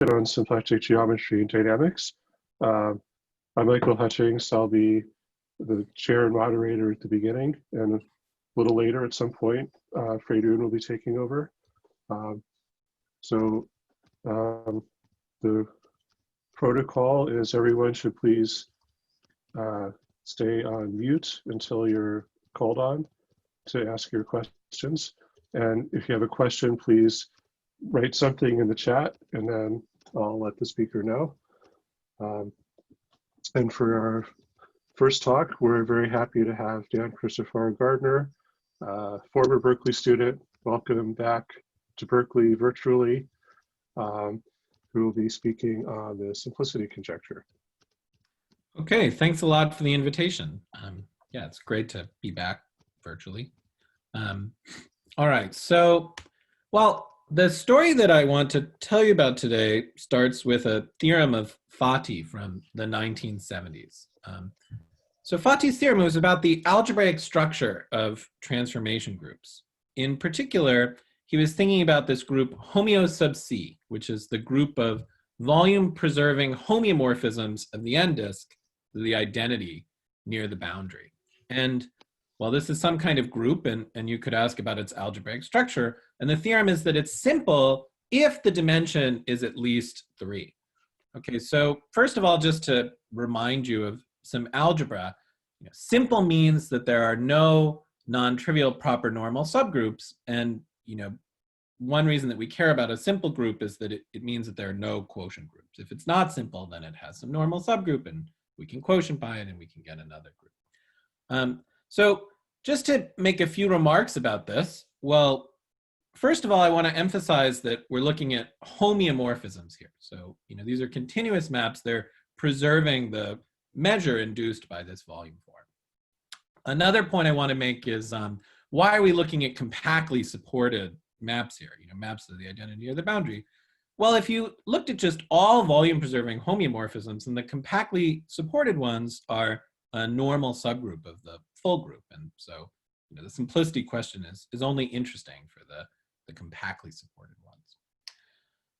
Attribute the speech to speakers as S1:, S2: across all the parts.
S1: on symplectic geometry and dynamics. I'm Michael Hutchings. I'll be the chair and moderator at the beginning, and a little later at some point, Freydun will be taking over. The protocol is everyone should please stay on mute until you're called on to ask your questions. And if you have a question, please write something in the chat and then I'll let the speaker know. And for our first talk, we're very happy to have Dan Cristofaro-Gardiner, former Berkeley student. Welcome back to Berkeley virtually, who will be speaking on the simplicity conjecture.
S2: Okay, thanks a lot for the invitation. Yeah, it's great to be back virtually. All right, so, well, the story that I want to tell you about today starts with a theorem of Fathi from the 1970s. So Fathi's theorem was about the algebraic structure of transformation groups. In particular, he was thinking about this group homeo sub C, which is the group of volume-preserving homeomorphisms of the n-disk, the identity near the boundary. And well, this is some kind of group, and you could ask about its algebraic structure. And the theorem is that it's simple if the dimension is at least 3. Okay, so first of all, just to remind you of some algebra, simple means that there are no non-trivial proper normal subgroups. And one reason that we care about a simple group is that it means that there are no quotient groups. If it's not simple, then it has some normal subgroup, and we can quotient by it, and we can get another group. So just to make a few remarks about this, well, first of all, I want to emphasize that we're looking at homeomorphisms here. So, these are continuous maps. They're preserving the measure induced by this volume form. Another point I want to make is why are we looking at compactly supported maps here, maps of the identity or the boundary? Well, if you looked at just all volume-preserving homeomorphisms, then the compactly supported ones are a normal subgroup of the full group. And so, the simplicity question is only interesting for the compactly supported ones.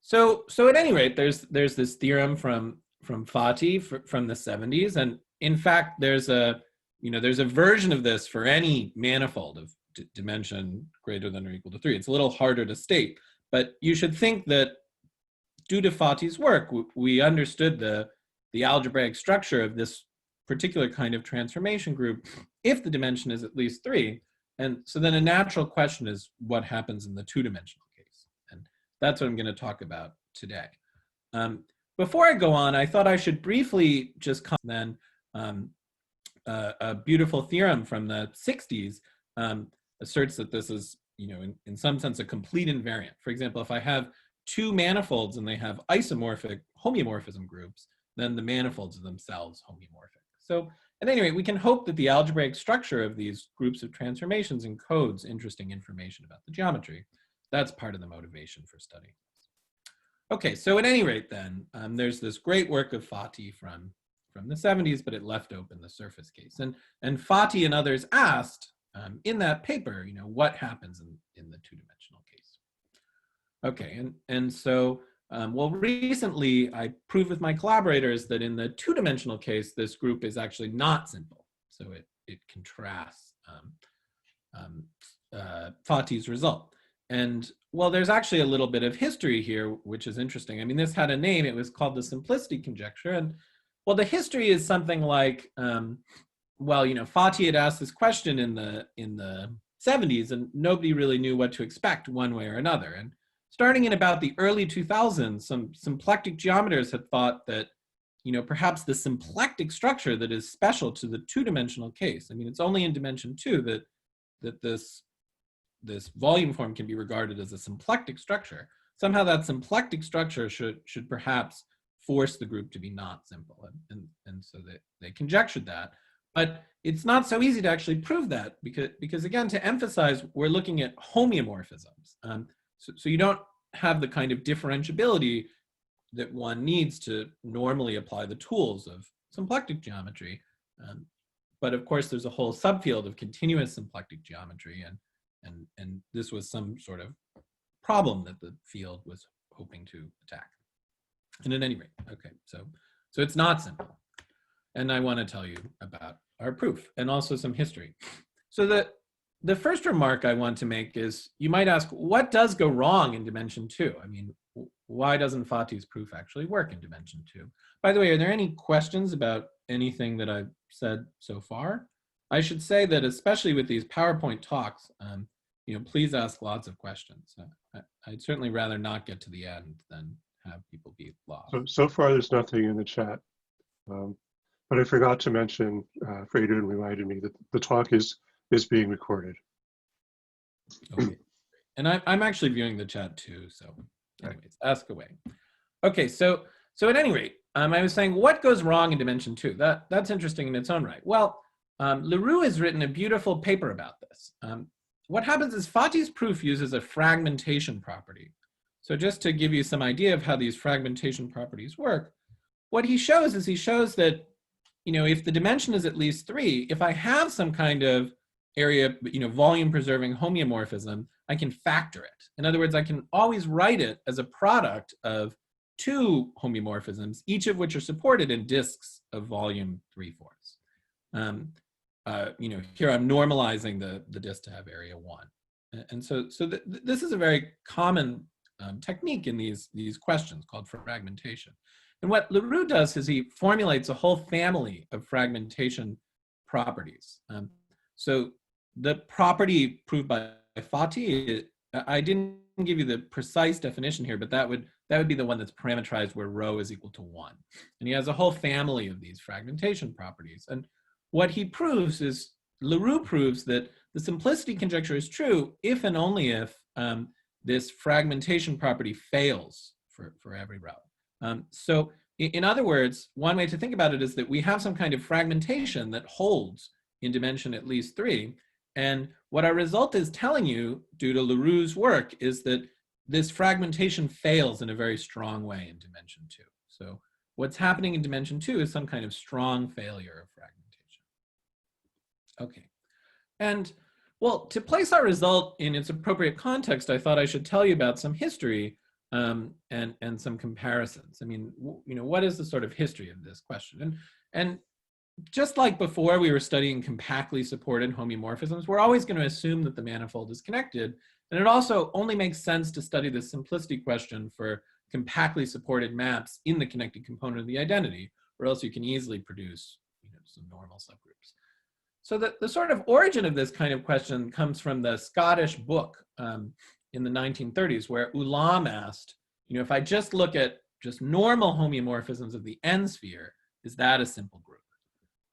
S2: So at any rate, there's this theorem from Fathi from the 70s, and in fact, there's a version of this for any manifold of dimension greater than or equal to 3. It's a little harder to state, but you should think that due to Fathi's work, we understood the algebraic structure of this particular kind of transformation group if the dimension is at least 3. And so then a natural question is what happens in the 2-dimensional case? And that's what I'm going to talk about today. Before I go on, I thought I should briefly just comment then a beautiful theorem from the 60s asserts that this is, in some sense, a complete invariant. For example, if I have 2 manifolds and they have isomorphic homeomorphism groups, then the manifolds are themselves homeomorphic. So at any rate, we can hope that the algebraic structure of these groups of transformations encodes interesting information about the geometry. That's part of the motivation for studying this. Okay, so at any rate then, there's this great work of Fathi from the 70s, but it left open the surface case. And Fathi and others asked in that paper, what happens in the 2-dimensional case? Okay, and so, well, recently I proved with my collaborators that in the 2-dimensional case, this group is actually not simple. So it contrasts Fathi's result. And well, there's actually a little bit of history here, which is interesting. I mean, this had a name. It was called the simplicity conjecture. And well, the history is something like, well, Fathi had asked this question in the 70s, and nobody really knew what to expect one way or another. And starting in about the early 2000s, some symplectic geometers had thought that, perhaps the symplectic structure that is special to the 2-dimensional case. I mean, it's only in dimension 2 that this volume form can be regarded as a symplectic structure. Somehow that symplectic structure should perhaps force the group to be not simple. And so they conjectured that. But it's not so easy to actually prove that because again, to emphasize, we're looking at homeomorphisms. So you don't have the kind of differentiability that one needs to normally apply the tools of symplectic geometry. But of course, there's a whole subfield of continuous symplectic geometry, and this was some sort of problem that the field was hoping to attack. And at any rate, okay, so it's not simple. And I want to tell you about our proof and also some history. So the first remark I want to make is, you might ask, what does go wrong in dimension 2? I mean, why doesn't Fathi's proof actually work in dimension 2? By the way, are there any questions about anything that I've said so far? I should say that especially with these PowerPoint talks, please ask lots of questions. I'd certainly rather not get to the end than have people be lost.
S1: So far, there's nothing in the chat. But I forgot to mention, Freydun reminded me that the talk is being recorded.
S2: Okay. And I'm actually viewing the chat too, so anyways, ask away. Okay, so at any rate, I was saying, what goes wrong in dimension 2? That's interesting in its own right. Well, Leroux has written a beautiful paper about this. What happens is Fathi's proof uses a fragmentation property. So just to give you some idea of how these fragmentation properties work, what he shows is that, if the dimension is at least 3, if I have some kind of area, volume preserving homeomorphism, I can factor it. In other words, I can always write it as a product of 2 homeomorphisms, each of which are supported in disks of volume 3/4. Here I'm normalizing the disk to have area 1. And so this is a very common technique in these questions called fragmentation. And what Leroux does is he formulates a whole family of fragmentation properties. So the property proved by Fathi, I didn't give you the precise definition here, but that would be the one that's parameterized where rho is equal to 1. And he has a whole family of these fragmentation properties. And what he proves is, Leroux proves that the simplicity conjecture is true if and only if this fragmentation property fails for every row. So in other words, one way to think about it is that we have some kind of fragmentation that holds in dimension at least 3. And what our result is telling you, due to Leroux's work, is that this fragmentation fails in a very strong way in dimension 2. So what's happening in dimension 2 is some kind of strong failure of fragmentation. Okay. And well, to place our result in its appropriate context, I thought I should tell you about some history and some comparisons. I mean, what is the sort of history of this question? And just like before we were studying compactly supported homeomorphisms, we're always going to assume that the manifold is connected. And it also only makes sense to study the simplicity question for compactly supported maps in the connected component of the identity, or else you can easily produce some normal subgroups. So the sort of origin of this kind of question comes from the Scottish book in the 1930s, where Ulam asked, if I just look at just normal homeomorphisms of the N sphere, is that a simple group?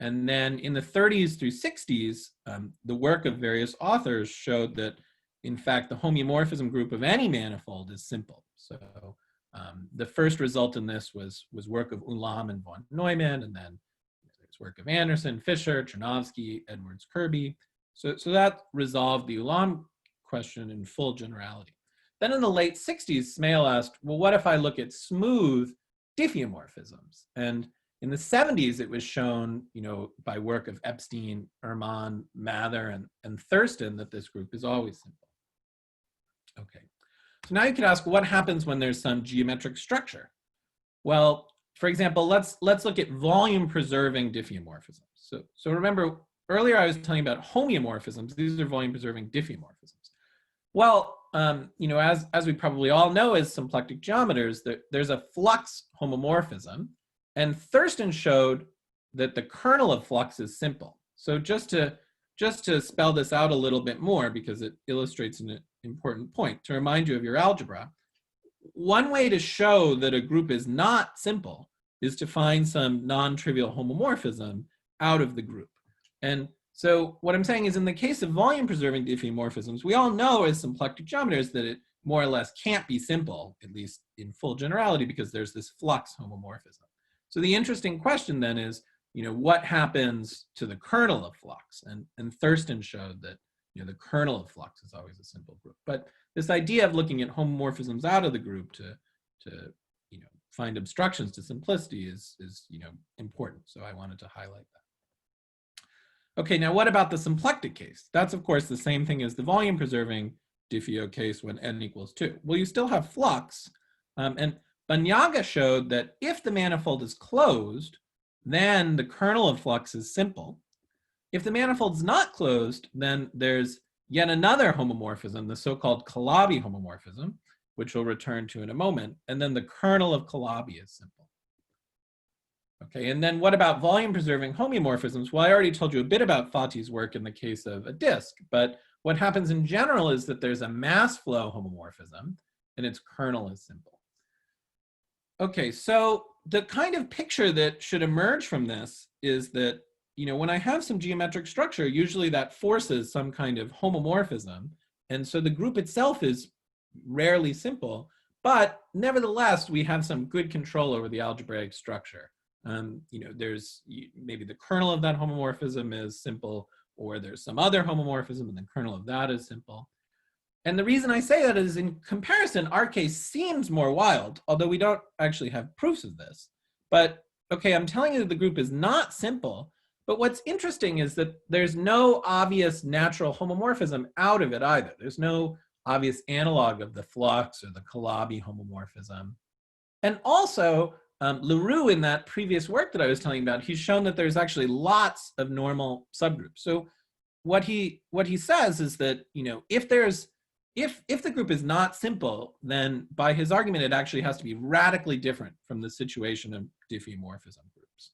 S2: And then in the 30s through 60s, the work of various authors showed that, in fact, the homeomorphism group of any manifold is simple. So the first result in this was work of Ulam and von Neumann, and then there's work of Anderson, Fisher, Chernovsky, Edwards, Kirby. So that resolved the Ulam question in full generality. Then in the late 60s, Smale asked, well, what if I look at smooth diffeomorphisms? And in the 70s, it was shown, by work of Epstein, Ehrman, Mather, and Thurston that this group is always simple. Okay, so now you could ask, what happens when there's some geometric structure? Well, for example, let's look at volume-preserving diffeomorphisms. So remember, earlier I was telling you about homeomorphisms. These are volume-preserving diffeomorphisms. Well, as we probably all know as symplectic geometers, there's a flux homomorphism. And Thurston showed that the kernel of flux is simple. So just to spell this out a little bit more, because it illustrates an important point, to remind you of your algebra, one way to show that a group is not simple is to find some non-trivial homomorphism out of the group. And so what I'm saying is, in the case of volume-preserving diffeomorphisms, we all know as symplectic geometers that it more or less can't be simple, at least in full generality, because there's this flux homomorphism. So the interesting question then is, what happens to the kernel of flux? And Thurston showed that the kernel of flux is always a simple group. But this idea of looking at homomorphisms out of the group to find obstructions to simplicity is important. So I wanted to highlight that. Okay, now what about the symplectic case? That's of course the same thing as the volume preserving diffeo case when n equals 2. Well, you still have flux, and Banyaga showed that if the manifold is closed, then the kernel of flux is simple. If the manifold is not closed, then there's yet another homomorphism, the so-called Calabi homomorphism, which we'll return to in a moment, and then the kernel of Calabi is simple. Okay, and then what about volume-preserving homeomorphisms? Well, I already told you a bit about Fathi's work in the case of a disk, but what happens in general is that there's a mass flow homomorphism, and its kernel is simple. Okay, so the kind of picture that should emerge from this is that, when I have some geometric structure, usually that forces some kind of homomorphism. And so the group itself is rarely simple, but nevertheless, we have some good control over the algebraic structure. There's maybe the kernel of that homomorphism is simple, or there's some other homomorphism and the kernel of that is simple. And the reason I say that is, in comparison, our case seems more wild, although we don't actually have proofs of this. But okay, I'm telling you that the group is not simple, but what's interesting is that there's no obvious natural homomorphism out of it either. There's no obvious analog of the flux or the Calabi homomorphism. And also, Leroux, in that previous work that I was telling you about, he's shown that there's actually lots of normal subgroups. So what he says is that, if the group is not simple, then by his argument, it actually has to be radically different from the situation of diffeomorphism groups.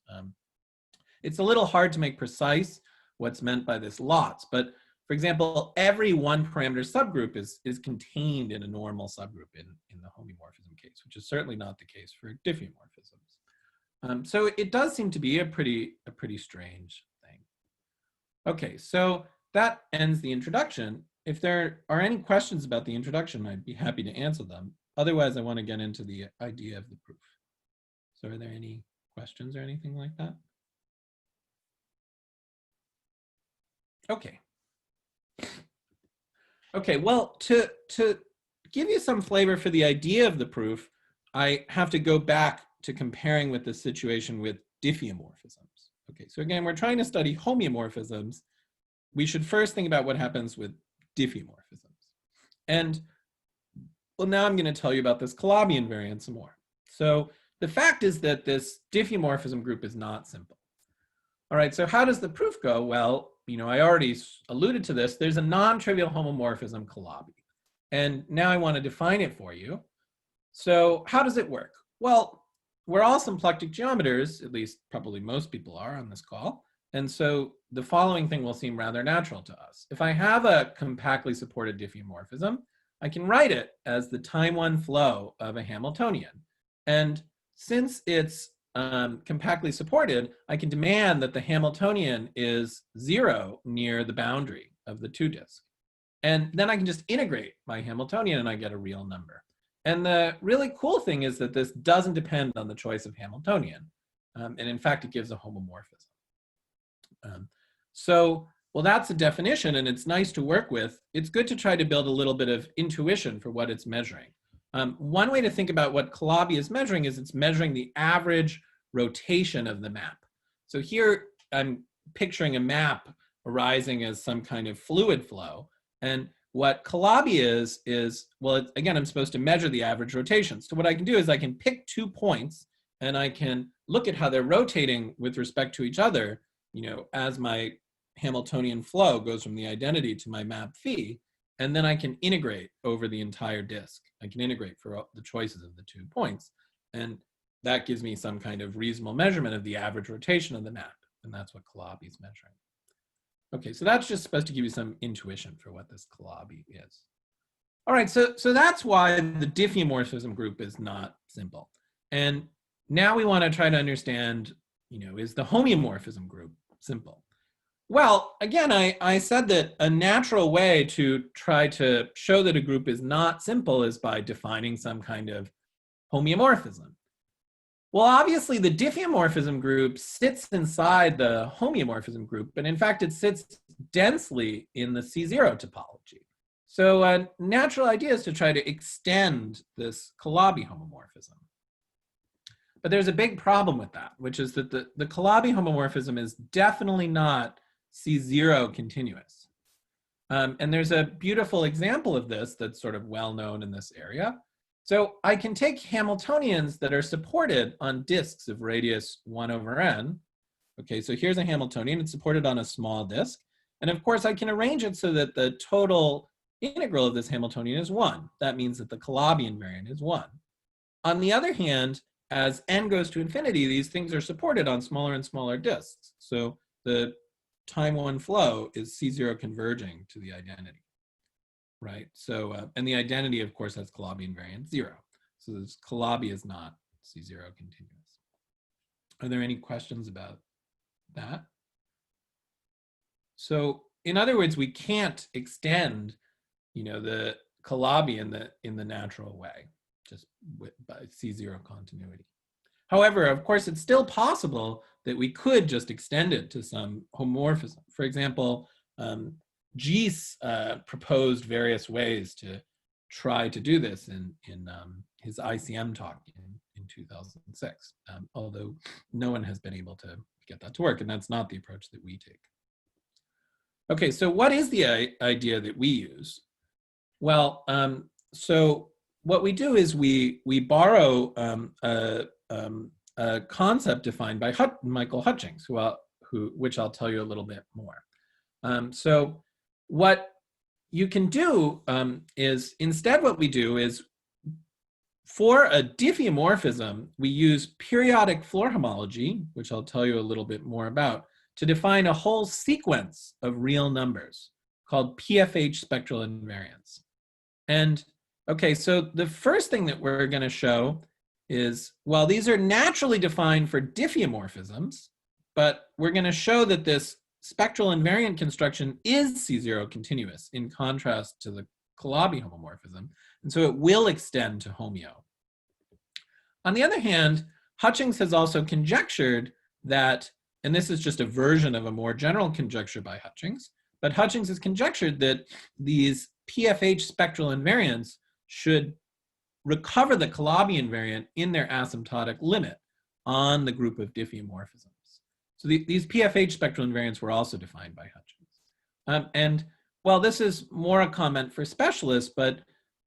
S2: It's a little hard to make precise what's meant by this lots, but for example, every one parameter subgroup is contained in a normal subgroup in the homeomorphism case, which is certainly not the case for diffeomorphisms. So it does seem to be a pretty strange thing. Okay, so that ends the introduction. If there are any questions about the introduction, I'd be happy to answer them. Otherwise, I want to get into the idea of the proof. So are there any questions or anything like that? Okay. Okay, well, to give you some flavor for the idea of the proof, I have to go back to comparing with the situation with diffeomorphisms. Okay, so again, we're trying to study homeomorphisms. We should first think about what happens with diffeomorphisms. And well, now I'm going to tell you about this Calabi invariant some more. So the fact is that this diffeomorphism group is not simple. All right, so how does the proof go? Well, I already alluded to this. There's a non-trivial homomorphism Calabi. And now I want to define it for you. So how does it work? Well, we're all symplectic geometers, at least probably most people are on this call. And so the following thing will seem rather natural to us. If I have a compactly supported diffeomorphism, I can write it as the time one flow of a Hamiltonian. And since it's compactly supported, I can demand that the Hamiltonian is 0 near the boundary of the two disk. And then I can just integrate my Hamiltonian and I get a real number. And the really cool thing is that this doesn't depend on the choice of Hamiltonian. And in fact, it gives a homomorphism. Well, that's a definition and it's nice to work with. It's good to try to build a little bit of intuition for what it's measuring. One way to think about what Calabi is measuring is it's measuring the average rotation of the map. So here I'm picturing a map arising as some kind of fluid flow. And what Calabi is, well, again, I'm supposed to measure the average rotation. So what I can do is I can pick 2 points and I can look at how they're rotating with respect to each other, as my Hamiltonian flow goes from the identity to my map phi. And then I can integrate over the entire disk. I can integrate for the choices of the 2 points. And that gives me some kind of reasonable measurement of the average rotation of the map. And that's what Calabi is measuring. Okay, so that's just supposed to give you some intuition for what this Calabi is. All right, so that's why the diffeomorphism group is not simple. And now we want to try to understand, is the homeomorphism group simple? Well, again, I said that a natural way to try to show that a group is not simple is by defining some kind of homeomorphism. Well, obviously, the diffeomorphism group sits inside the homeomorphism group, but in fact, it sits densely in the C0 topology. So a natural idea is to try to extend this Calabi homomorphism. But there's a big problem with that, which is that the Calabi homomorphism is definitely not C0 continuous. And there's a beautiful example of this that's sort of well known in this area. So I can take Hamiltonians that are supported on disks of radius 1/n. Okay, so here's a Hamiltonian. It's supported on a small disk. And of course, I can arrange it so that the total integral of this Hamiltonian is 1. That means that the Calabi invariant is 1. On the other hand, as n goes to infinity, these things are supported on smaller and smaller disks. So the time one flow is C0 converging to the identity, right? So, and the identity, of course, has Calabi invariant 0. So this Calabi is not C0 continuous. Are there any questions about that? So in other words, we can't extend, the Calabi in the natural way, just by C0 continuity. However, of course, it's still possible that we could just extend it to some homomorphism. For example, Gies proposed various ways to try to do this in his ICM talk in 2006, although no one has been able to get that to work, and that's not the approach that we take. Okay, so what is the idea that we use? Well, so what we do is we borrow a concept defined by Michael Hutchings, which I'll tell you a little bit more. So what you can do is, instead what we do is, for a diffeomorphism, we use periodic Floer homology, which I'll tell you a little bit more about, to define a whole sequence of real numbers called PFH spectral invariants. And okay, so the first thing that we're going to show is, well, these are naturally defined for diffeomorphisms, but we're going to show that this spectral invariant construction is C0 continuous in contrast to the Calabi homomorphism, and so it will extend to homeo. On the other hand, Hutchings has also conjectured that, and this is just a version of a more general conjecture by Hutchings, but Hutchings has conjectured that these PFH spectral invariants should recover the Calabi invariant in their asymptotic limit on the group of diffeomorphisms. So these PFH spectral invariants were also defined by Hutchings. And well, this is more a comment for specialists, but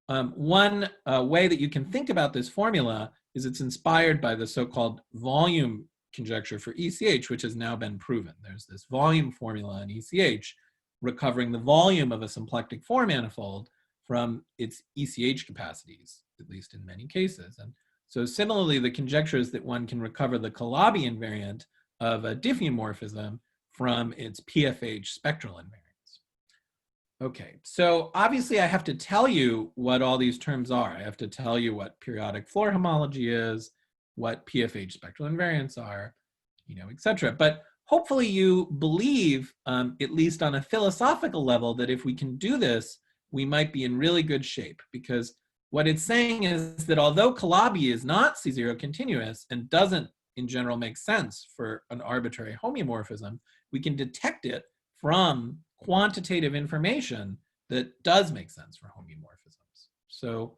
S2: one way that you can think about this formula is it's inspired by the so-called volume conjecture for ECH, which has now been proven. There's this volume formula in ECH recovering the volume of a symplectic Floer manifold from its ECH capacities, at least in many cases. And so similarly, the conjecture is that one can recover the Calabi invariant of a diffeomorphism from its PFH spectral invariants. Okay, so obviously I have to tell you what all these terms are. I have to tell you what periodic Floer homology is, what PFH spectral invariants are, et cetera. But hopefully you believe, at least on a philosophical level, that if we can do this, we might be in really good shape, because what it's saying is that although Calabi is not C0 continuous and doesn't in general make sense for an arbitrary homeomorphism, we can detect it from quantitative information that does make sense for homeomorphisms. So,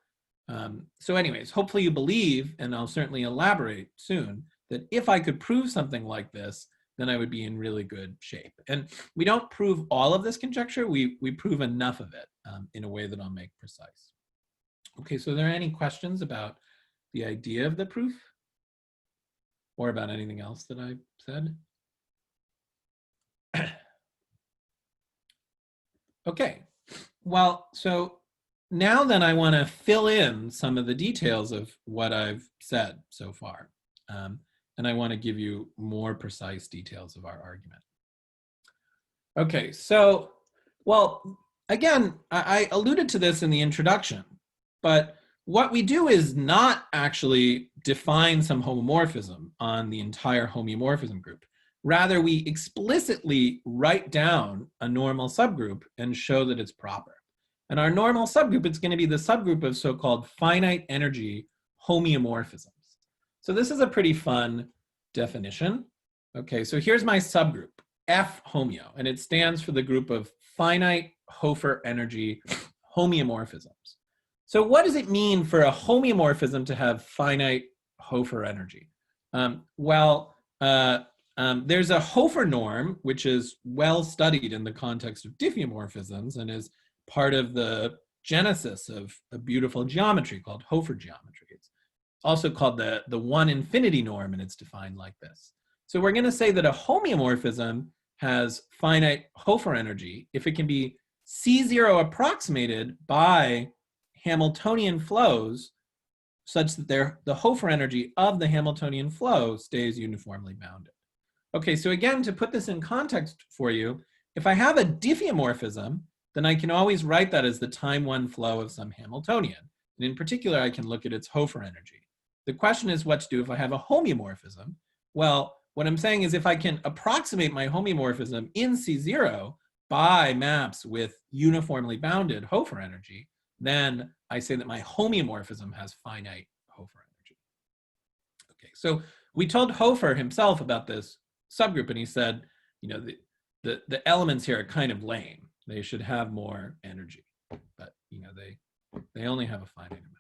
S2: anyways, hopefully you believe, and I'll certainly elaborate soon, that if I could prove something like this, then I would be in really good shape. And we don't prove all of this conjecture, we prove enough of it in a way that I'll make precise. Okay, so are there any questions about the idea of the proof? Or about anything else that I said? Okay, well, so now then I want to fill in some of the details of what I've said so far. And I want to give you more precise details of our argument. Okay, so, well, again, I alluded to this in the introduction, but what we do is not actually define some homomorphism on the entire homeomorphism group. Rather, we explicitly write down a normal subgroup and show that it's proper. And our normal subgroup is going to be the subgroup of so-called finite energy homeomorphisms. So this is a pretty fun definition. Okay, so here's my subgroup, F homeo, and it stands for the group of finite hofer energy homeomorphisms. So what does it mean for a homeomorphism to have finite hofer energy? There's a hofer norm, which is well studied in the context of diffeomorphisms and is part of the genesis of a beautiful geometry called hofer geometry. It's also called the one infinity norm, and it's defined like this. So we're going to say that a homeomorphism has finite hofer energy if it can be C0 approximated by Hamiltonian flows such that the hofer energy of the Hamiltonian flow stays uniformly bounded. Okay, so again, to put this in context for you, if I have a diffeomorphism, then I can always write that as the time one flow of some Hamiltonian. And in particular, I can look at its hofer energy. The question is what to do if I have a homeomorphism. Well, what I'm saying is if I can approximate my homeomorphism in C0 by maps with uniformly bounded hofer energy, then I say that my homeomorphism has finite hofer energy. Okay, so we told Hofer himself about this subgroup, and he said, you know, the elements here are kind of lame. They should have more energy, but you know, they only have a finite amount.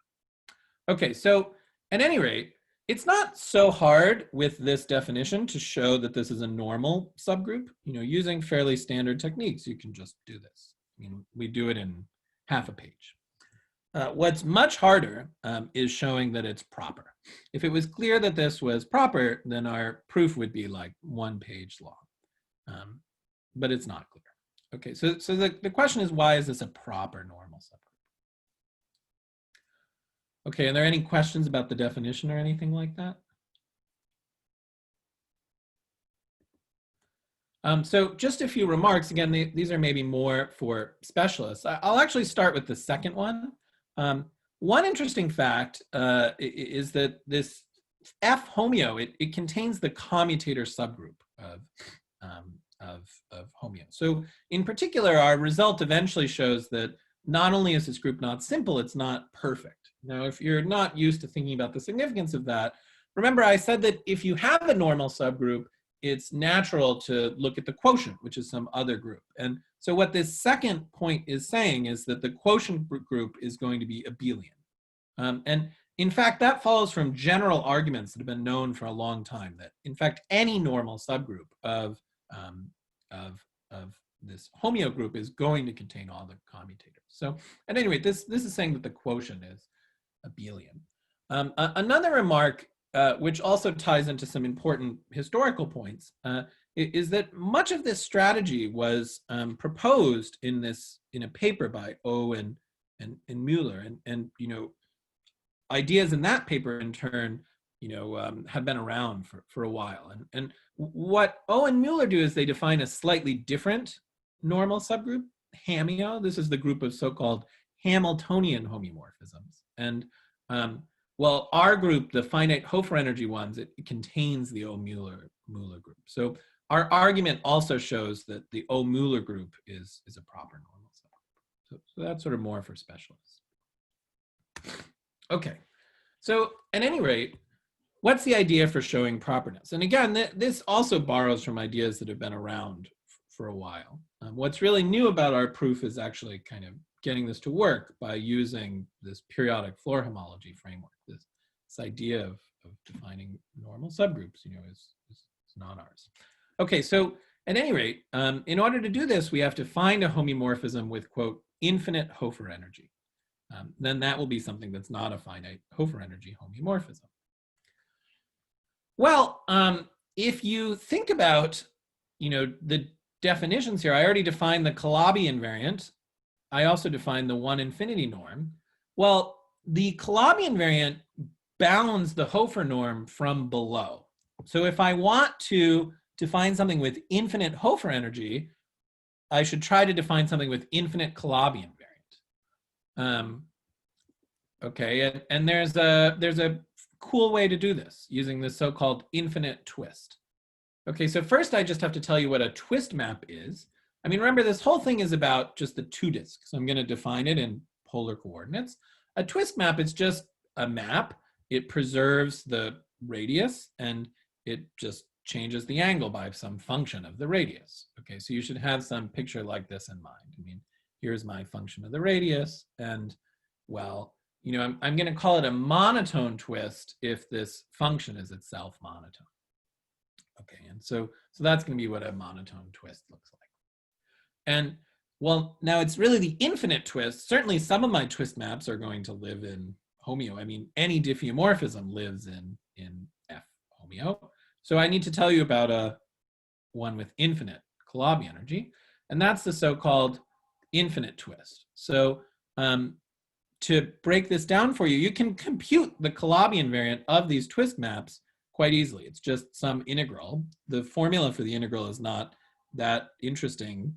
S2: Okay, so at any rate, it's not so hard with this definition to show that this is a normal subgroup. You know, using fairly standard techniques, you can just do this. I mean, we do it in half a page. What's much harder is showing that it's proper. If it was clear that this was proper, then our proof would be like 1 page long, but it's not clear. Okay, so the question is, why is this a proper normal subgroup? Okay, are there any questions about the definition or anything like that? So just a few remarks. Again, these are maybe more for specialists. I'll actually start with the second one. One interesting fact is that this F homeo, it contains the commutator subgroup of homeo. So in particular, our result eventually shows that not only is this group not simple, it's not perfect. Now, if you're not used to thinking about the significance of that, remember I said that if you have a normal subgroup, it's natural to look at the quotient, which is some other group. And so what this second point is saying is that the quotient group is going to be abelian. And in fact, that follows from general arguments that have been known for a long time, that in fact, any normal subgroup of this homeo group is going to contain all the commutators. So at any rate, this is saying that the quotient is abelian. Another remark, which also ties into some important historical points, is that much of this strategy was proposed in a paper by O and Mueller, and you know, ideas in that paper in turn, you know, have been around for a while. And what O and Mueller do is they define a slightly different normal subgroup, Hameo. This is the group of so-called Hamiltonian homeomorphisms. And well, our group, the finite hofer energy ones, it contains the O-Mueller group. So our argument also shows that the O-Mueller group is a proper normal subgroup. So that's sort of more for specialists. Okay, so at any rate, what's the idea for showing properness? And again, this also borrows from ideas that have been around for a while. What's really new about our proof is actually kind of getting this to work by using this periodic Floer homology framework. This idea of defining normal subgroups, you know, is not ours. Okay, so at any rate, in order to do this, we have to find a homeomorphism with, quote, infinite hofer energy. Then that will be something that's not a finite hofer energy homeomorphism. Well, if you think about, you know, the definitions here, I already defined the Calabi invariant. I also defined the one infinity norm. Well, the Calabi invariant bounds the hofer norm from below. So if I want to define something with infinite hofer energy, I should try to define something with infinite Calabi invariant. Okay, and there's a cool way to do this using this so-called infinite twist. Okay, so first I just have to tell you what a twist map is. I mean, remember, this whole thing is about just the two disks. So I'm going to define it in polar coordinates. A twist map is just a map. It preserves the radius and it just changes the angle by some function of the radius. Okay, so you should have some picture like this in mind. I mean, here's my function of the radius, and well, you know, I'm going to call it a monotone twist if this function is itself monotone. Okay, and so that's going to be what a monotone twist looks like. And Well, now it's really the infinite twist. Certainly some of my twist maps are going to live in homeo. I mean, any diffeomorphism lives in F homeo. So I need to tell you about a one with infinite Calabi energy, and that's the so-called infinite twist. So to break this down for you, you can compute the Calabi invariant of these twist maps quite easily. It's just some integral. The formula for the integral is not that interesting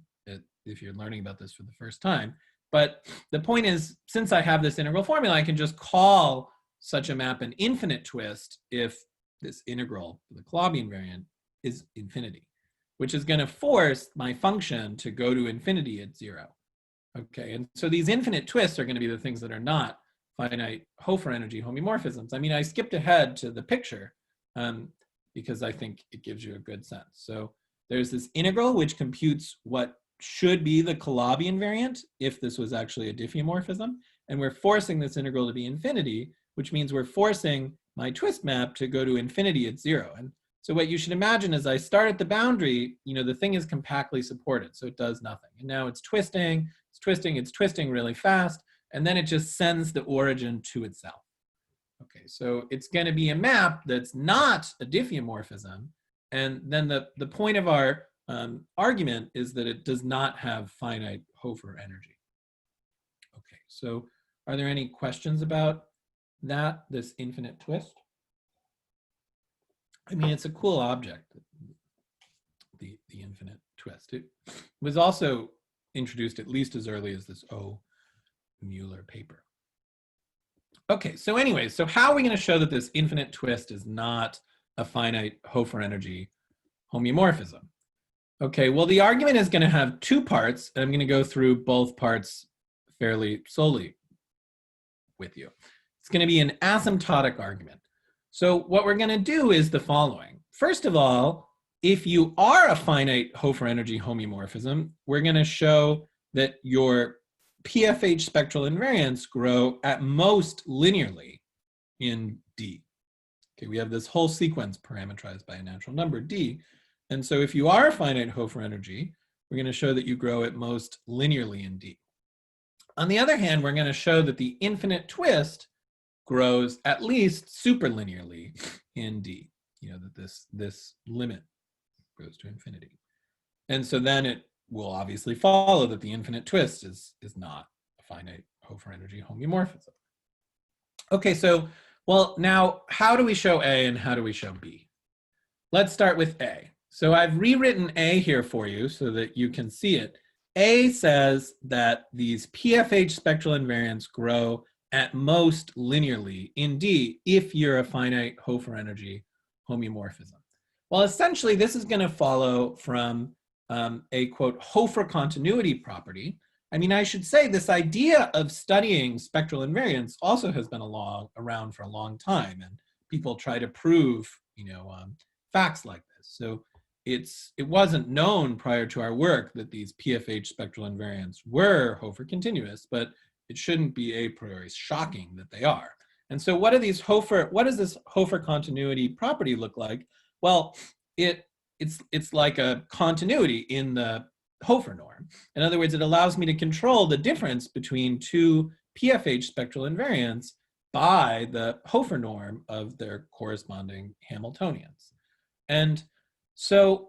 S2: if you're learning about this for the first time. But the point is, since I have this integral formula, I can just call such a map an infinite twist if this integral, the Calabi invariant, is infinity, which is going to force my function to go to infinity at 0. Okay, and so these infinite twists are going to be the things that are not finite hofer energy homeomorphisms. I mean, I skipped ahead to the picture because I think it gives you a good sense. So there's this integral which computes what should be the Calabi invariant if this was actually a diffeomorphism, and we're forcing this integral to be infinity, which means we're forcing my twist map to go to infinity at 0. And so what you should imagine is I start at the boundary, you know, the thing is compactly supported, so it does nothing. And now it's twisting, it's twisting really fast, and then it just sends the origin to itself. Okay, so it's going to be a map that's not a diffeomorphism, and then the point of our argument is that it does not have finite hofer energy. Okay, so are there any questions about that, this infinite twist? I mean, it's a cool object, the infinite twist. It was also introduced at least as early as this O. Mueller paper. Okay, so anyway, so how are we going to show that this infinite twist is not a finite hofer energy homeomorphism? Okay, well, the argument is going to have 2 parts, and I'm going to go through both parts fairly slowly with you. It's going to be an asymptotic argument. So what we're going to do is the following. First of all, if you are a finite hofer energy homeomorphism, we're going to show that your PFH spectral invariants grow at most linearly in D. Okay, we have this whole sequence parameterized by a natural number, D. And so if you are a finite hofer energy, we're going to show that you grow at most linearly in D. On the other hand, we're going to show that the infinite twist grows at least superlinearly in D. You know, that this limit goes to infinity. And so then it will obviously follow that the infinite twist is not a finite hofer energy homeomorphism. Okay, so, well, now how do we show A and how do we show B? Let's start with A. So I've rewritten A here for you so that you can see it. A says that these PFH spectral invariants grow at most linearly in D if you're a finite hofer energy homeomorphism. Well, essentially, this is going to follow from a, quote, hofer continuity property. I mean, I should say this idea of studying spectral invariants also has been around for a long time, and people try to prove, you know, facts like this. So it wasn't known prior to our work that these PFH spectral invariants were hofer continuous, but it shouldn't be a priori shocking that they are. And so what does this hofer continuity property look like? Well, it's like a continuity in the hofer norm. In other words, it allows me to control the difference between 2 PFH spectral invariants by the hofer norm of their corresponding Hamiltonians. And so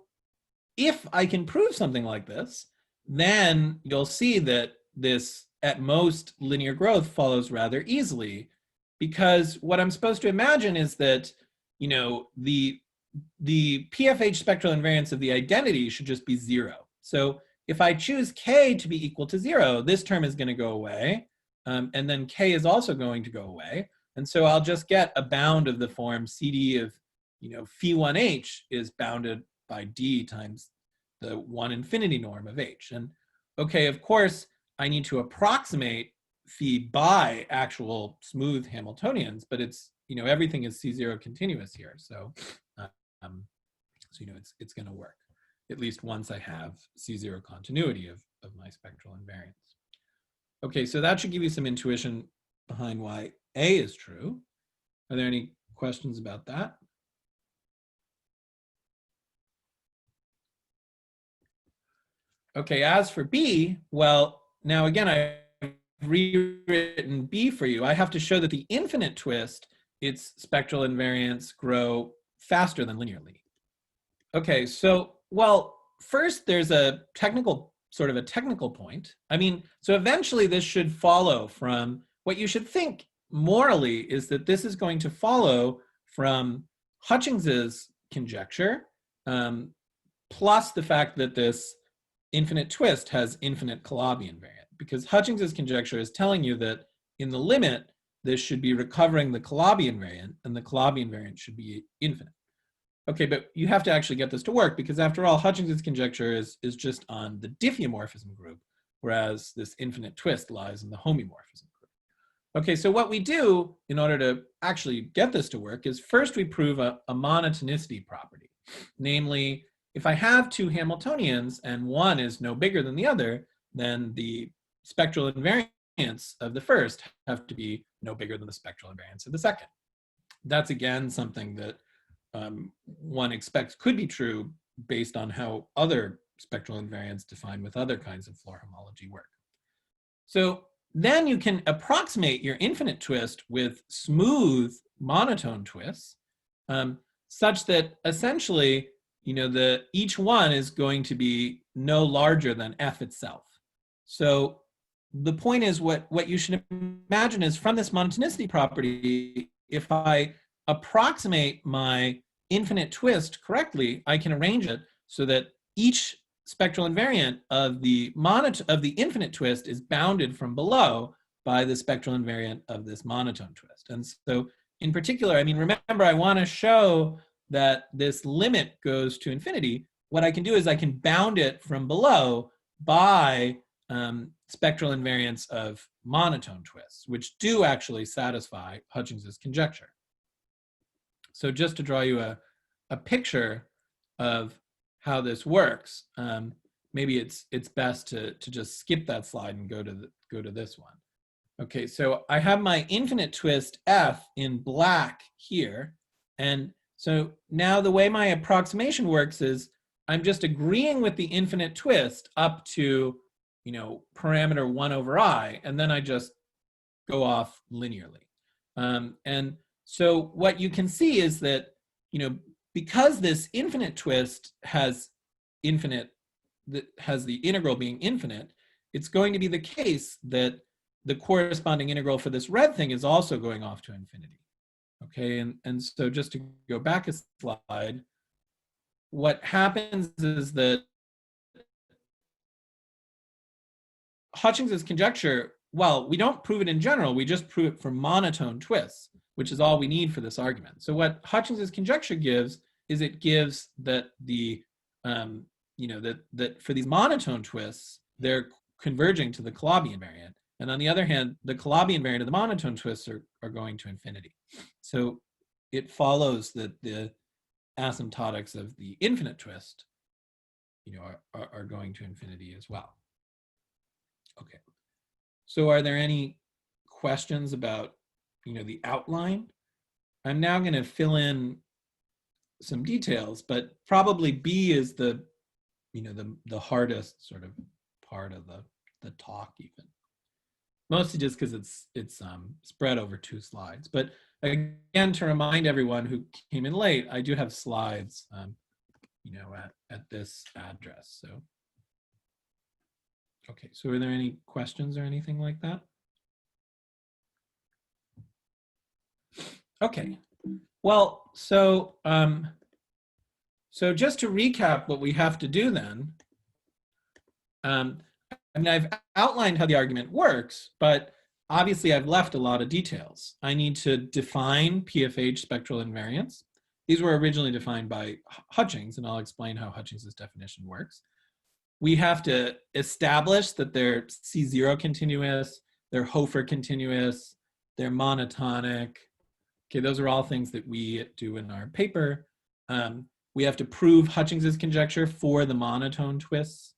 S2: if I can prove something like this, then you'll see that this at most linear growth follows rather easily, because what I'm supposed to imagine is that, you know, the PFH spectral invariance of the identity should just be 0. So if I choose K to be equal to 0, this term is going to go away, and then K is also going to go away. And so I'll just get a bound of the form CD of, you know, phi1h is bounded by D times the 1 infinity norm of H. And okay, of course, I need to approximate phi by actual smooth Hamiltonians, but it's, you know, everything is C0 continuous here. So, you know, it's going to work, at least once I have C0 continuity of my spectral invariants. Okay, so that should give you some intuition behind why A is true. Are there any questions about that? Okay, as for B, well, now again, I've rewritten B for you. I have to show that the infinite twist, its spectral invariants grow faster than linearly. Okay, so, well, first there's a technical, sort of a technical point. I mean, so eventually this should follow from what you should think morally is that this is going to follow from Hutchings's conjecture, plus the fact that this infinite twist has infinite Calabi invariant, because Hutchings's conjecture is telling you that in the limit, this should be recovering the Calabi invariant, and the Calabi invariant should be infinite. Okay, but you have to actually get this to work, because after all, Hutchings's conjecture is just on the diffeomorphism group, whereas this infinite twist lies in the homeomorphism group. Okay, so what we do in order to actually get this to work is first we prove a monotonicity property. Namely, if I have two Hamiltonians and one is no bigger than the other, then the spectral invariants of the first have to be no bigger than the spectral invariants of the second. That's again something that one expects could be true based on how other spectral invariants defined with other kinds of Floer homology work. So then you can approximate your infinite twist with smooth monotone twists, such that essentially, you know, each one is going to be no larger than f itself. So the point is, what you should imagine is from this monotonicity property, if I approximate my infinite twist correctly, I can arrange it so that each spectral invariant of the infinite twist is bounded from below by the spectral invariant of this monotone twist. And so in particular, I mean, remember, I want to show that this limit goes to infinity. What I can do is I can bound it from below by spectral invariants of monotone twists, which do actually satisfy Hutchings's conjecture. So just to draw you a picture of how this works, maybe it's best to just skip that slide and go to this one. Okay, so I have my infinite twist f in black here, and so now the way my approximation works is I'm just agreeing with the infinite twist up to, you know, parameter 1 over I, and then I just go off linearly. And so what you can see is that, you know, because this infinite twist has the integral being infinite, it's going to be the case that the corresponding integral for this red thing is also going off to infinity. Okay, and so just to go back a slide, what happens is that Hutchings's conjecture, well, we don't prove it in general, we just prove it for monotone twists, which is all we need for this argument. So what Hutchings's conjecture gives is it gives that the, you know, that for these monotone twists, they're converging to the Calabi invariant. And on the other hand, the Calabi invariant of the monotone twists are going to infinity. So it follows that the asymptotics of the infinite twist, you know, are going to infinity as well. Okay. So are there any questions about, you know, the outline? I'm now going to fill in some details, but probably B is the, you know, the hardest sort of part of the talk even. Mostly just because it's spread over 2 slides. But again, to remind everyone who came in late, I do have slides, you know, at this address. So, okay. So, are there any questions or anything like that? Okay. Well, so so just to recap what we have to do then. I mean, I've outlined how the argument works, but obviously I've left a lot of details. I need to define PFH spectral invariants. These were originally defined by Hutchings, and I'll explain how Hutchings's definition works. We have to establish that they're C0 continuous, they're hofer continuous, they're monotonic. Okay, those are all things that we do in our paper. We have to prove Hutchings's conjecture for the monotone twists.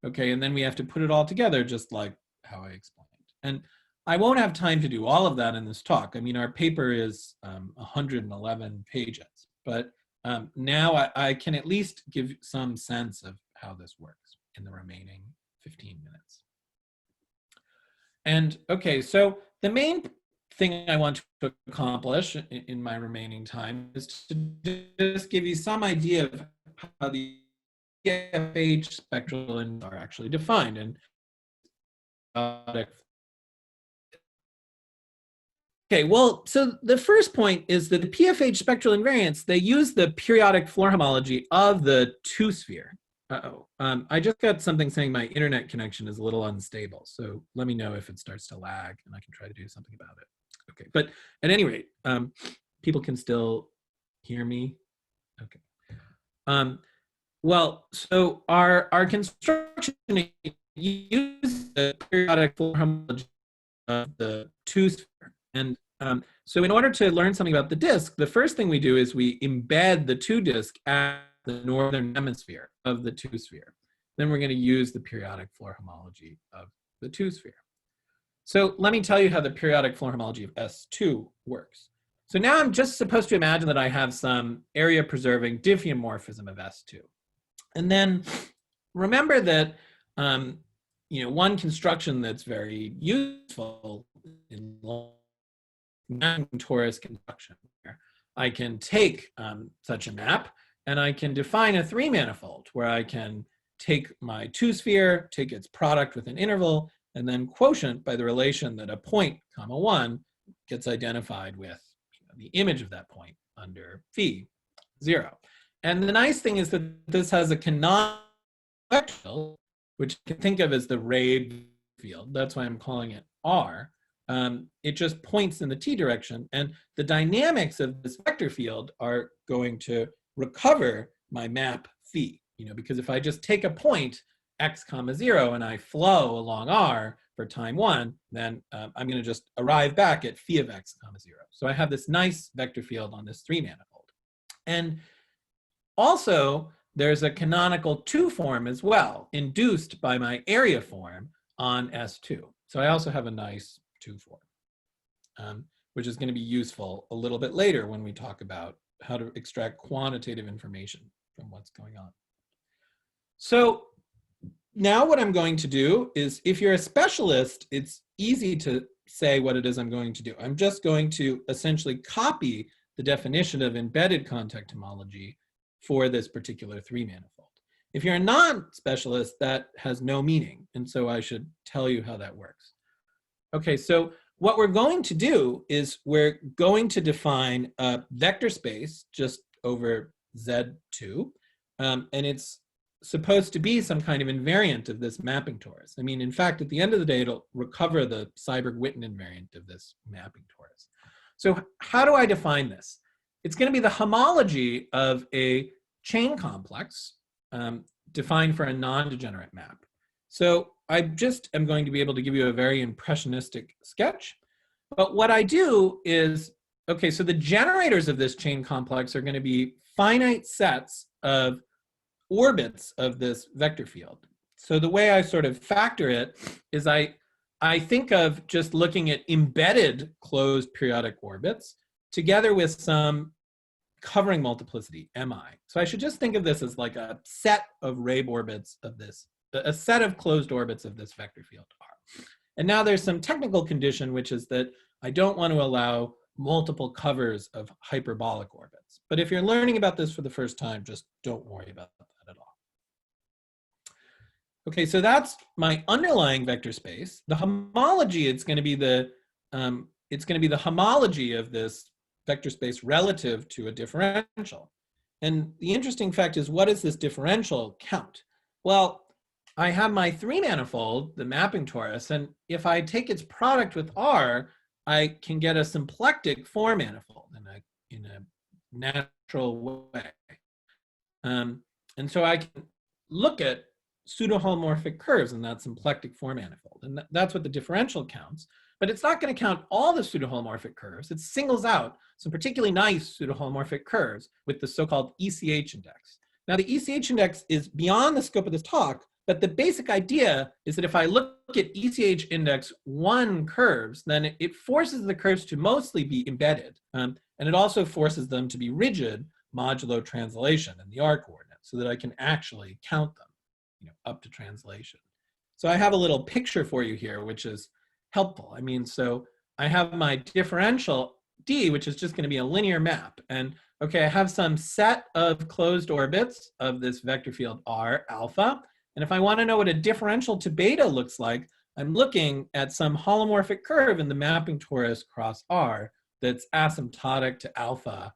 S2: Okay, and then we have to put it all together just like how I explained. And I won't have time to do all of that in this talk. I mean, our paper is 111 pages, but now I can at least give some sense of how this works. in the remaining 15 minutes. And okay, so the main thing I want to accomplish in my remaining time is to just give you some idea of how the PFH spectral are actually defined. And okay, well, so the first point is that the PFH spectral invariants, they use the periodic Floer homology of the two-sphere. I just got something saying my internet connection is a little unstable, so let me know if it starts to lag and I can try to do something about it. Okay, but at any rate, people can still hear me. Okay. Well, so our construction uses the periodic Floer homology of the two-sphere. And so in order to learn something about the disk, the first thing we do is we embed the two disk at the northern hemisphere of the two-sphere. Then we're going to use the periodic Floer homology of the two-sphere. So let me tell you how the periodic Floer homology of S2 works. So now I'm just supposed to imagine that I have some area-preserving diffeomorphism of S2. And then remember that one construction that's very useful in torus construction, where I can take such a map and I can define a three-manifold where I can take my two-sphere, take its product with an interval, and then quotient by the relation that a point, comma 1, gets identified with the image of that point under phi 0. And the nice thing is that this has a canonical spectral, which you can think of as the Rabe field. That's why I'm calling it R. It just points in the t direction, and the dynamics of this vector field are going to recover my map phi. Because if I just take a point x comma 0 and I flow along R for time 1, then I'm going to just arrive back at phi of x comma 0. So I have this nice vector field on this three-manifold. And also, there's a canonical 2 form as well, induced by my area form on S2. So I also have a nice 2 form, which is going to be useful a little bit later when we talk about how to extract quantitative information from what's going on. So now what I'm going to do is, if you're a specialist, it's easy to say what it is I'm going to do. I'm just going to essentially copy the definition of embedded contact homology for this particular three-manifold. If you're a non-specialist, that has no meaning, and so I should tell you how that works. Okay, so what we're going to do is we're going to define a vector space just over Z2, and it's supposed to be some kind of invariant of this mapping torus. I mean, in fact, at the end of the day, it'll recover the Seiberg-Witten invariant of this mapping torus. So how do I define this? It's going to be the homology of a chain complex defined for a non-degenerate map. So I just am going to be able to give you a very impressionistic sketch. But what I do is, okay, so the generators of this chain complex are going to be finite sets of orbits of this vector field. So the way I sort of factor it is I think of just looking at embedded closed periodic orbits together with some covering multiplicity, mi. So I should just think of this as like a set of Rabe orbits of this, a set of closed orbits of this vector field R. And now there's some technical condition, which is that I don't want to allow multiple covers of hyperbolic orbits. But if you're learning about this for the first time, just don't worry about that at all. Okay, so that's my underlying vector space. The homology, it's going to be the homology of this vector space relative to a differential. And the interesting fact is, what does this differential count? Well, I have my three-manifold, the mapping torus, and if I take its product with R, I can get a symplectic four-manifold in a natural way. And so I can look at pseudo-holomorphic curves in that symplectic four-manifold, and that's what the differential counts. But it's not going to count all the pseudo-holomorphic curves. It singles out some particularly nice pseudo-holomorphic curves with the so-called ECH index. Now, the ECH index is beyond the scope of this talk, but the basic idea is that if I look at ECH index 1 curves, then it forces the curves to mostly be embedded. And it also forces them to be rigid modulo translation in the R coordinate so that I can actually count them. up to translation. So I have a little picture for you here, which is helpful. I mean, so I have my differential D, which is just going to be a linear map. And okay, I have some set of closed orbits of this vector field R alpha. And if I want to know what a differential to beta looks like, I'm looking at some holomorphic curve in the mapping torus cross R that's asymptotic to alpha,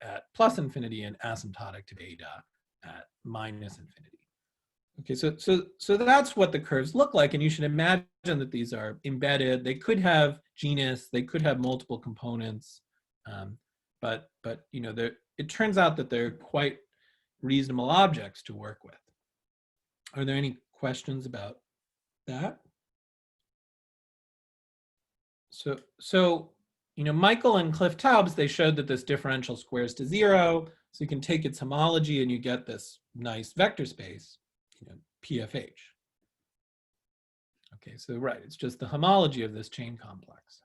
S2: at plus infinity and asymptotic to beta at minus infinity. Okay, so that's what the curves look like, and you should imagine that these are embedded. They could have genus, they could have multiple components, but it turns out that they're quite reasonable objects to work with. Are there any questions about that? So Michael and Cliff Taubes, they showed that this differential squares to 0, so you can take its homology and you get this nice vector space, PFH. Okay, so right, it's just the homology of this chain complex.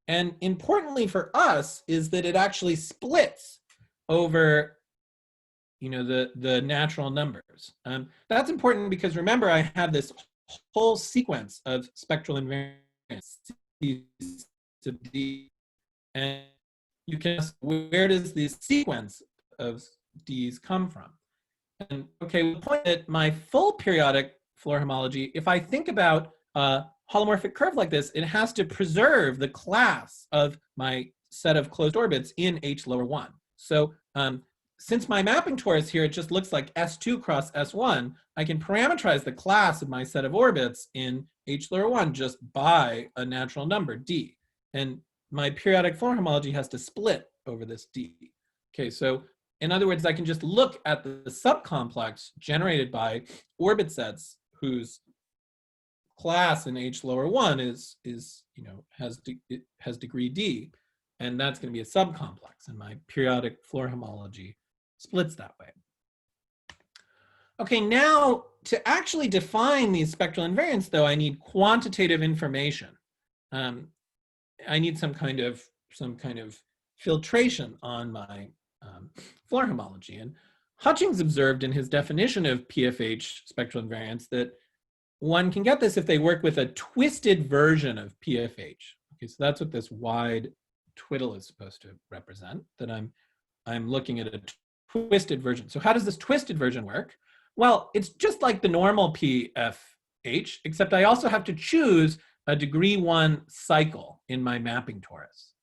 S2: And importantly for us is that it actually splits over the natural numbers. That's important because remember, I have this whole sequence of spectral invariants, C to D, and you can ask, where does this sequence of D's come from? And okay, the point that my full periodic Floer homology, if I think about a holomorphic curve like this, it has to preserve the class of my set of closed orbits in H lower 1. So since my mapping torus here, it just looks like S2 cross S1, I can parameterize the class of my set of orbits in H lower 1 just by a natural number, D. And my periodic Floer homology has to split over this D. Okay, so in other words, I can just look at the subcomplex generated by orbit sets whose class in H lower 1 has degree D, and that's going to be a subcomplex, and my periodic Floer homology splits that way. Okay, now to actually define these spectral invariants, though, I need quantitative information. I need some kind of filtration on my Floer homology. And Hutchings observed in his definition of PFH spectral invariants that one can get this if they work with a twisted version of PFH. Okay, so that's what this wide twiddle is supposed to represent, that I'm looking at a twisted version. So how does this twisted version work? Well, it's just like the normal PFH, except I also have to choose a degree 1 cycle in my mapping torus.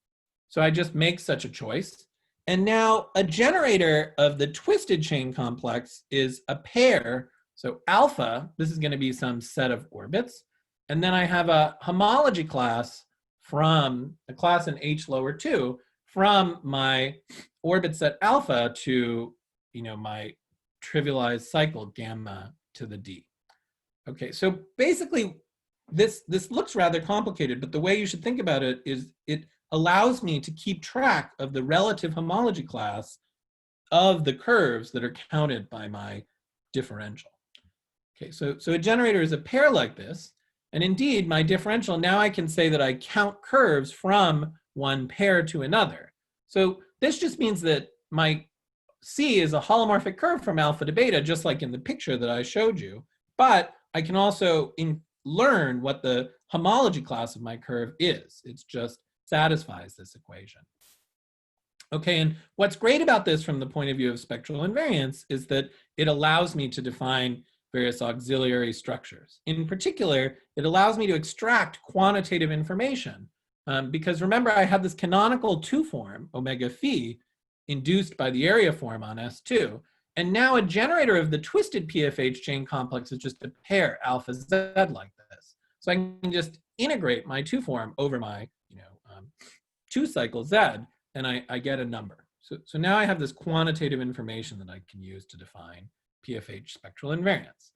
S2: So I just make such a choice. And now a generator of the twisted chain complex is a pair. So alpha, this is going to be some set of orbits. And then I have a homology class from a class in H lower 2 from my orbit set alpha to my trivialized cycle gamma to the D. Okay, so basically this looks rather complicated, but the way you should think about it is it allows me to keep track of the relative homology class of the curves that are counted by my differential. Okay, so a generator is a pair like this, and indeed my differential, now I can say that I count curves from one pair to another. So this just means that my C is a holomorphic curve from alpha to beta, just like in the picture that I showed you, but I can also learn what the homology class of my curve is. It just satisfies this equation. Okay, and what's great about this from the point of view of spectral invariance is that it allows me to define various auxiliary structures. In particular, it allows me to extract quantitative information because remember, I have this canonical 2 form, omega phi, induced by the area form on S2. And now a generator of the twisted PFH chain complex is just a pair alpha Z like this. So I can just integrate my 2 form over my 2 cycle Z, and I get a number. So now I have this quantitative information that I can use to define PFH spectral invariants.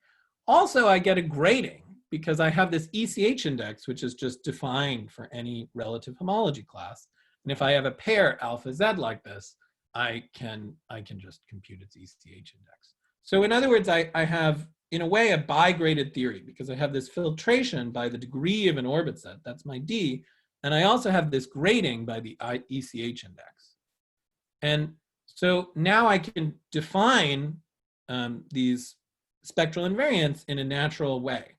S2: Also, I get a grading because I have this ECH index, which is just defined for any relative homology class. And if I have a pair alpha Z like this, I can just compute its ECH index. So in other words, I have, in a way, a bi-graded theory because I have this filtration by the degree of an orbit set, that's my D, and I also have this grading by the ECH index. And so now I can define these spectral invariants in a natural way.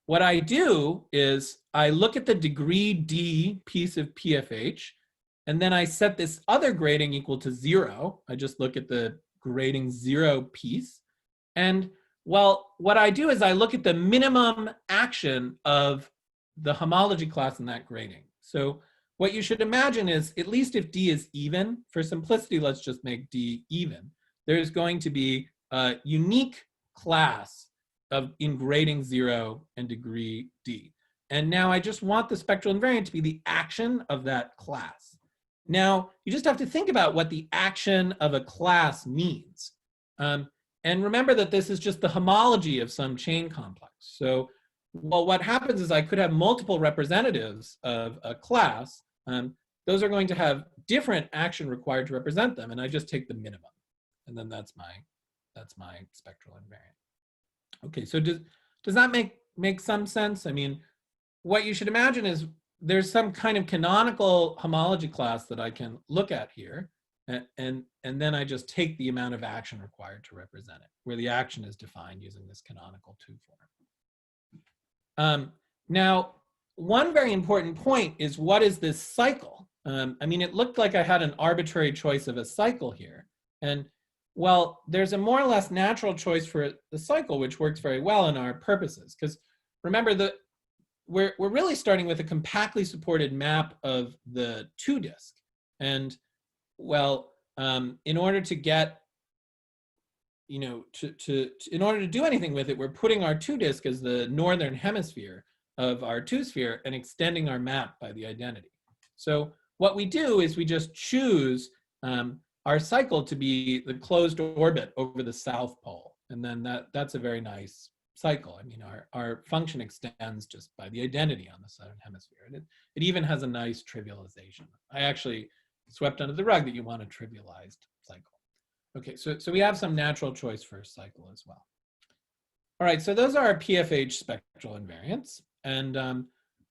S2: What I do is I look at the degree D piece of PFH, and then I set this other grading equal to 0. I just look at the grading 0 piece. And well, what I do is I look at the minimum action of the homology class in that grading. So what you should imagine is, at least if D is even, for simplicity, let's just make D even, there's going to be a unique class in grading 0 and degree D. And now I just want the spectral invariant to be the action of that class. Now, you just have to think about what the action of a class means. And remember that this is just the homology of some chain complex. So, well, what happens is I could have multiple representatives of a class. Those are going to have different action required to represent them, and I just take the minimum. And then that's my spectral invariant. Okay, so does that make some sense? I mean, what you should imagine is there's some kind of canonical homology class that I can look at here, and then I just take the amount of action required to represent it, where the action is defined using this canonical 2 form. Now, one very important point is, what is this cycle? I mean, it looked like I had an arbitrary choice of a cycle here. And well, there's a more or less natural choice for the cycle, which works very well in our purposes. Because remember that we're really starting with a compactly supported map of the 2 disk. And well, in order to get, in order to do anything with it, we're putting our 2 disk as the northern hemisphere of our 2 sphere and extending our map by the identity. So what we do is we just choose our cycle to be the closed orbit over the south pole. And then that's a very nice cycle. I mean, our function extends just by the identity on the southern hemisphere. And it even has a nice trivialization. I actually swept under the rug that you want a trivialized cycle. Okay, so we have some natural choice for a cycle as well. All right, so those are our PFH spectral invariants. And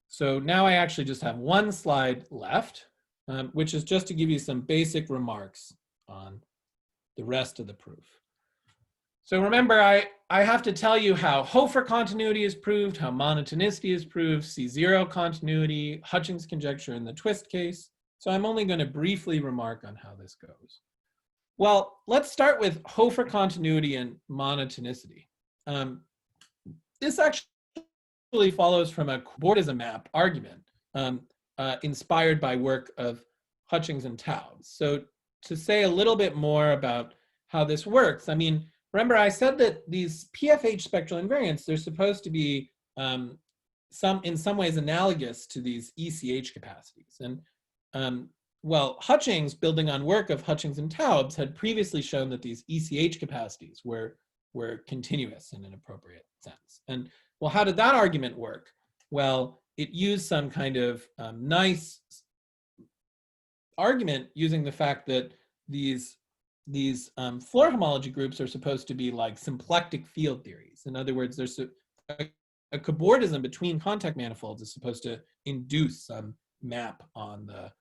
S2: so now I actually just have one slide left, which is just to give you some basic remarks on the rest of the proof. So remember, I have to tell you how Hofer continuity is proved, how monotonicity is proved, C0 continuity, Hutchings conjecture in the twist case. So I'm only going to briefly remark on how this goes. Well, let's start with Hofer continuity and monotonicity. This actually follows from a cobordism map argument inspired by work of Hutchings and Taubes. So to say a little bit more about how this works, I mean, remember I said that these PFH spectral invariants, they're supposed to be in some ways analogous to these ECH capacities. And well, Hutchings, building on work of Hutchings and Taubes, had previously shown that these ECH capacities were continuous in an appropriate sense. And well, how did that argument work? Well, it used some kind of nice argument using the fact that these Floer homology groups are supposed to be like symplectic field theories. In other words, there's a cobordism between contact manifolds is supposed to induce some map on the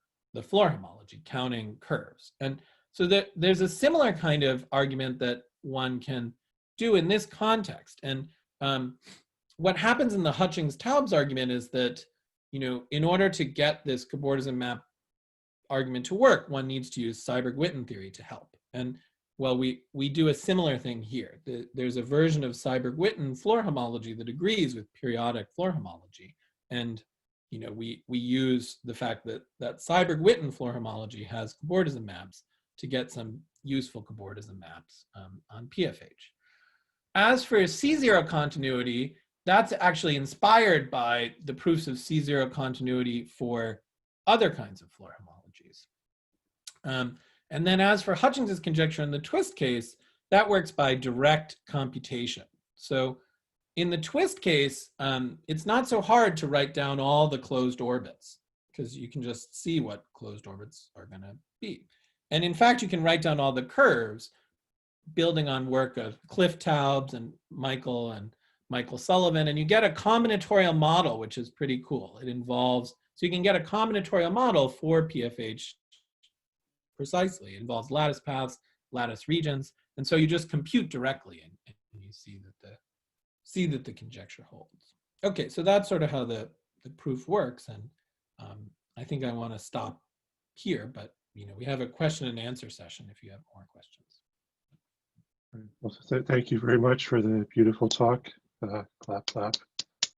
S2: Floer homology, counting curves. And so there's a similar kind of argument that one can do in this context. And what happens in the Hutchings-Taubes argument is that, in order to get this cobordism map argument to work, one needs to use Seiberg-Witten theory to help. And well, we do a similar thing here. There's a version of Seiberg-Witten Floer homology that agrees with periodic Floer homology. And we use the fact that Seiberg-Witten Floer homology has cobordism maps to get some useful cobordism maps on PFH. As for C0 continuity, that's actually inspired by the proofs of C0 continuity for other kinds of Floer homologies. And then as for Hutchings's conjecture in the twist case, that works by direct computation. So in the twist case, it's not so hard to write down all the closed orbits, because you can just see what closed orbits are going to be. And in fact, you can write down all the curves, building on work of Cliff Taubes and Michael Sullivan, and you get a combinatorial model, which is pretty cool. It involves, so you can get a combinatorial model for PFH precisely. It involves lattice paths, lattice regions, and so you just compute directly and you see that the conjecture holds. Okay, so that's sort of how the proof works, and I think I want to stop here, but we have a question and answer session if you have more questions.
S1: Well, thank you very much for the beautiful talk. Clap, clap.